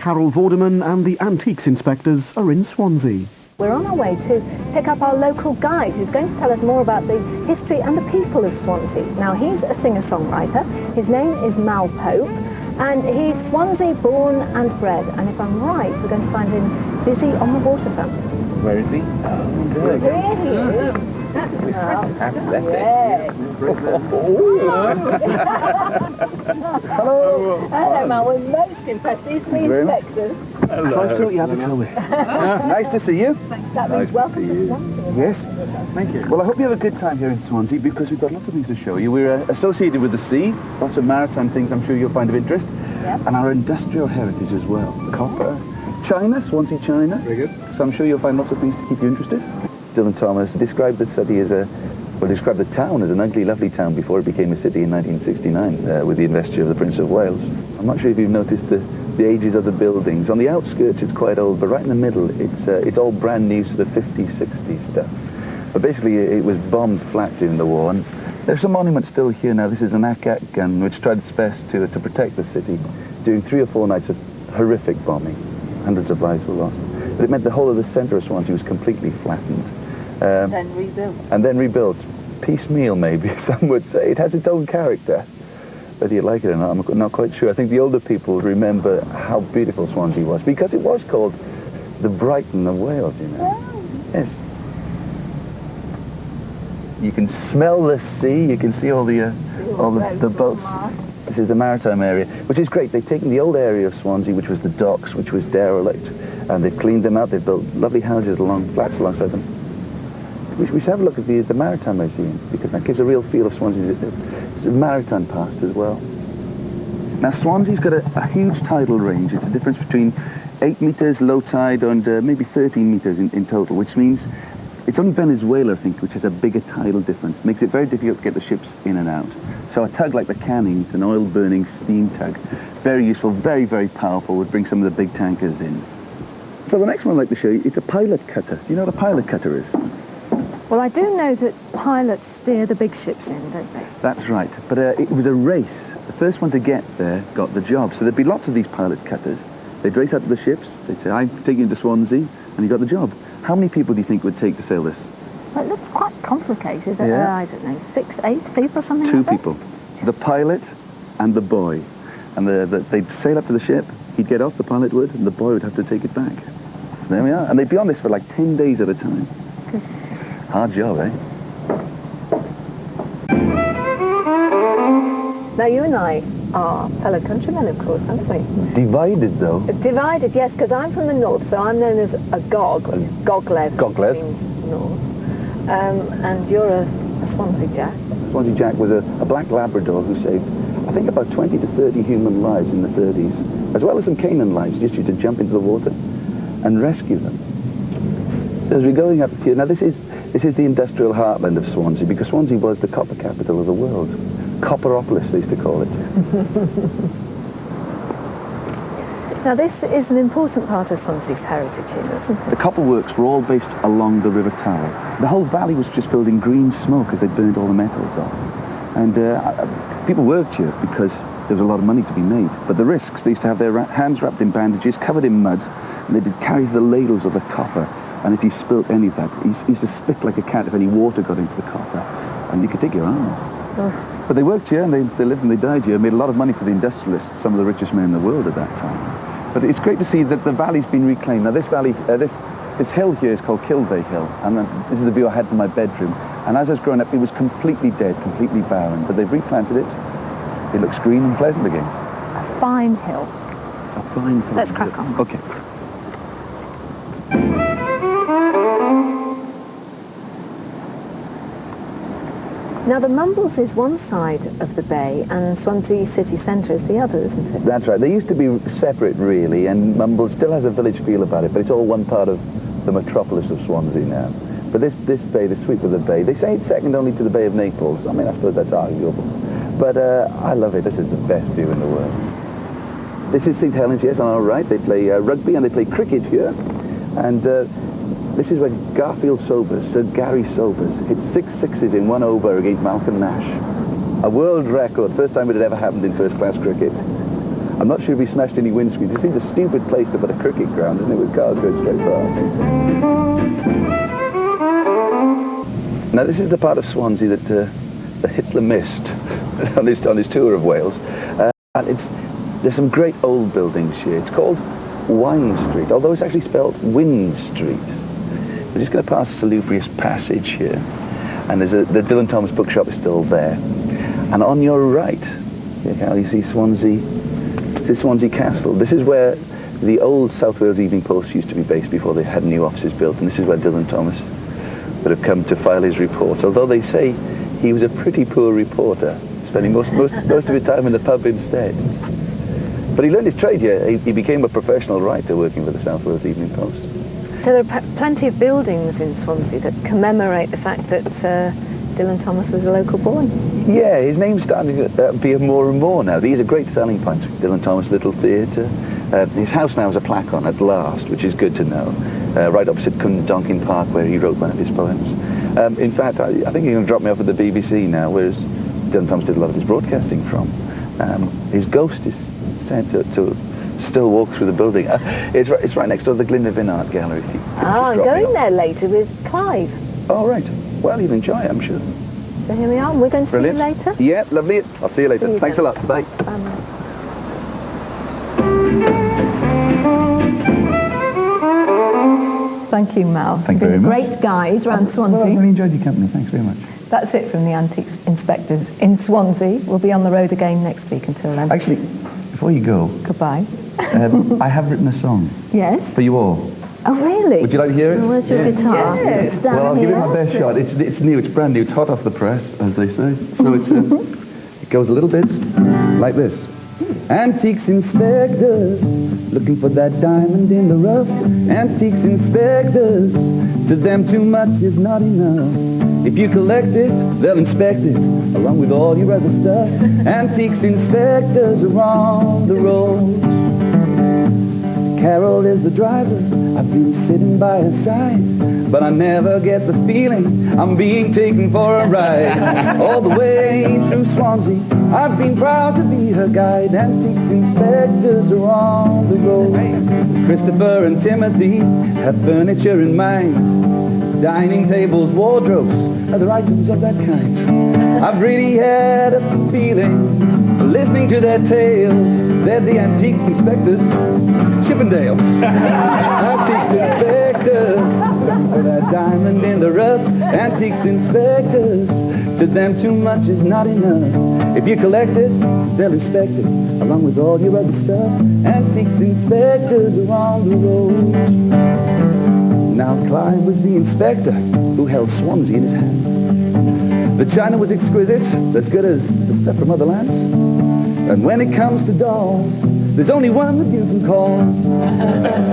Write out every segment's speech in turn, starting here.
Carol Vorderman and the antiques inspectors are in Swansea. We're on our way to pick up our local guide who's going to tell us more about the history and the people of Swansea. Now, he's a singer-songwriter. His name is Mal Pope, and he's Swansea born and bred. And if I'm right, we're going to find him busy on the waterfront. Where is he? There he is. Hello. Hello, Mal. We're most impressed. These three inspectors. Hello. I thought you had to tell me. Nice to see you. That means welcome to Swansea. Yes. Thank you. Well, I hope you have a good time here in Swansea because we've got lots of things to show you. We're associated with the sea, lots of maritime things I'm sure you'll find of interest, and our industrial heritage as well. Copper, China, Swansea, China. Very good. So I'm sure you'll find lots of things to keep you interested. Dylan Thomas described the city as described the town as an ugly, lovely town before it became a city in 1969 with the investiture of the Prince of Wales. I'm not sure if you've noticed the ages of the buildings. On the outskirts it's quite old, but right in the middle it's all brand new sort of 50s, 60s stuff. But basically it was bombed flat during the war, and there's some monuments still here now. This is an Ack gun which tried its best to protect the city during 3 or 4 nights of horrific bombing. Hundreds of lives were lost. But it meant the whole of the centre of Swansea was completely flattened. Then rebuilt. And then rebuilt. Piecemeal, maybe, some would say. It has its own character. Whether you like it or not, I'm not quite sure. I think the older people would remember how beautiful Swansea was, because it was called the Brighton of Wales, you know. Oh. Yes. You can smell the sea, you can see all the boats. This is the maritime area, which is great. They've taken the old area of Swansea, which was the docks, which was derelict, and they've cleaned them out. They've built lovely houses flats alongside them. We should have a look at the Maritime Museum, because that gives a real feel of Swansea's maritime past as well. Now, Swansea's got a huge tidal range. It's a difference between 8 metres low tide and maybe 13 metres in total, which means it's only Venezuela, I think, which has a bigger tidal difference. Makes it very difficult to get the ships in and out. So a tug like the Canning's, an oil-burning steam tug, very useful, very, very powerful, would bring some of the big tankers in. So the next one I'd like to show you, it's a pilot cutter. Do you know what a pilot cutter is? Well, I do know that pilots steer the big ships in, don't they? That's right, but it was a race. The first one to get there got the job. So there'd be lots of these pilot cutters. They'd race out to the ships, they'd say, I'm taking you to Swansea, and you got the job. How many people do you think it would take to sail this? Well, it looks quite complicated. Yeah. I don't know, 6, 8 people, something 2 like that? people. The pilot and the boy. And they'd sail up to the ship, he'd get off, the pilot would, and the boy would have to take it back. So there we are. And they'd be on this for like 10 days at a time. Hard job, eh? Now, you and I are fellow countrymen, of course, aren't we? Divided, though. Divided, yes, because I'm from the north, so I'm known as a Gog, Goglev. Goglev. Means north. And you're a Swansea Jack. Swansea Jack was a black Labrador who saved, I think, about 20 to 30 human lives in the 30s, as well as some Canaan lives, just used to jump into the water and rescue them. As we're going up here, now this is the industrial heartland of Swansea, because Swansea was the copper capital of the world. Copperopolis, they used to call it. Now, this is an important part of Swansea's heritage here, isn't it? The copper works were all based along the River Tower. The whole valley was just filled in green smoke as they burned all the metals off. And people worked here because there was a lot of money to be made. But the risks, they used to have their hands wrapped in bandages, covered in mud, and they would carry the ladles of the copper. And if you spilt any of that, he used to spit like a cat if any water got into the copper, and you could take your arm off. Oh. But they worked here, and they lived and they died here, made a lot of money for the industrialists, some of the richest men in the world at that time. But it's great to see that the valley's been reclaimed. Now this valley, this hill here is called Kilvey Hill, and this is the view I had from my bedroom. And as I was growing up, it was completely dead, completely barren, but they've replanted it. It looks green and pleasant again. A fine hill. A fine hill. Let's crack on. Okay. Now, the Mumbles is one side of the bay, and Swansea city centre is the other, isn't it? That's right. They used to be separate, really, and Mumbles still has a village feel about it, but it's all one part of the metropolis of Swansea now. But this bay, the sweep of the bay, they say it's second only to the Bay of Naples. I mean, I suppose that's arguable. But I love it. This is the best view in the world. This is St Helens, yes, on our right. They play rugby and they play cricket here. And this is where Garfield Sobers, Sir Gary Sobers, hit 6 sixes in 1 over against Malcolm Nash. A world record, first time it had ever happened in first-class cricket. I'm not sure if he smashed any windscreens. It seems a stupid place to put a cricket ground, isn't it, with cars going straight past. Now this is the part of Swansea that Hitler missed on his tour of Wales. And there's some great old buildings here. It's called Wine Street, although it's actually spelled Wind Street. We're just going to pass a salubrious passage here. And the Dylan Thomas bookshop is still there. And on your right, you see Swansea. This is Swansea Castle. This is where the old South Wales Evening Post used to be based before they had new offices built. And this is where Dylan Thomas would have come to file his reports. Although they say he was a pretty poor reporter, spending most of his time in the pub instead. But he learned his trade here. He became a professional writer working for the South Wales Evening Post. So there are plenty of buildings in Swansea that commemorate the fact that Dylan Thomas was a local boy. Yeah, his name's starting to appear more and more now. These are great selling points. Dylan Thomas Little Theatre. His house now has a plaque on at last, which is good to know. Right opposite Cundonkin Park, where he wrote one of his poems. In fact, I think he's going to drop me off at the BBC now, whereas Dylan Thomas did a lot of his broadcasting from. His ghost is said to still walk through the building. It's right next door to the Glyndwr Art Gallery. I'm going there later with Clive. Oh, right. Well, you'll enjoy it, I'm sure. So here we are. We're going to Brilliant. see you later. Yeah, lovely. I'll see you later. See you Thanks then. a lot. Bye. Thank you, Mal. Thank you very much. Great guide around Swansea. Well, I really enjoyed your company. Thanks very much. That's it from the Antiques Inspectors in Swansea. We'll be on the road again next week. Until then. Actually, before you go, Goodbye. I have written a song Yes? for you all. Oh, really? Would you like to hear it? Oh, where's your guitar? Yes. It's down Well, I'll give it here. my best shot. It's new, it's brand new, it's hot off the press, as they say. So it goes a little bit like this. Antiques inspectors, looking for that diamond in the rough. Antiques inspectors, to them too much is not enough. If you collect it, they'll inspect it, along with all your other stuff. Antiques inspectors are on the road. Carol is the driver, I've been sitting by her side, but I never get the feeling I'm being taken for a ride. All the way through Swansea, I've been proud to be her guide. Antiques inspectors are on the road. Christopher and Timothy have furniture in mind. Dining tables, wardrobes, other items of that kind. I've really had a feeling, listening to their tales. They're the antique inspectors, Chippendale. Antiques inspectors, looking for that diamond in the rough. Antiques inspectors, to them too much is not enough. If you collect it, they'll inspect it, along with all your other stuff. Antiques inspectors are on the road. Now Clive was the inspector who held Swansea in his hand. The china was exquisite, as good as the stuff from other lands. And when it comes to dolls, there's only one that you can call.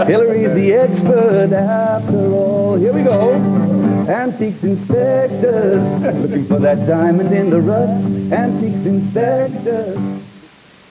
Hillary's the expert after all. Here we go. Antiques inspectors, looking for that diamond in the rough. Antiques inspectors.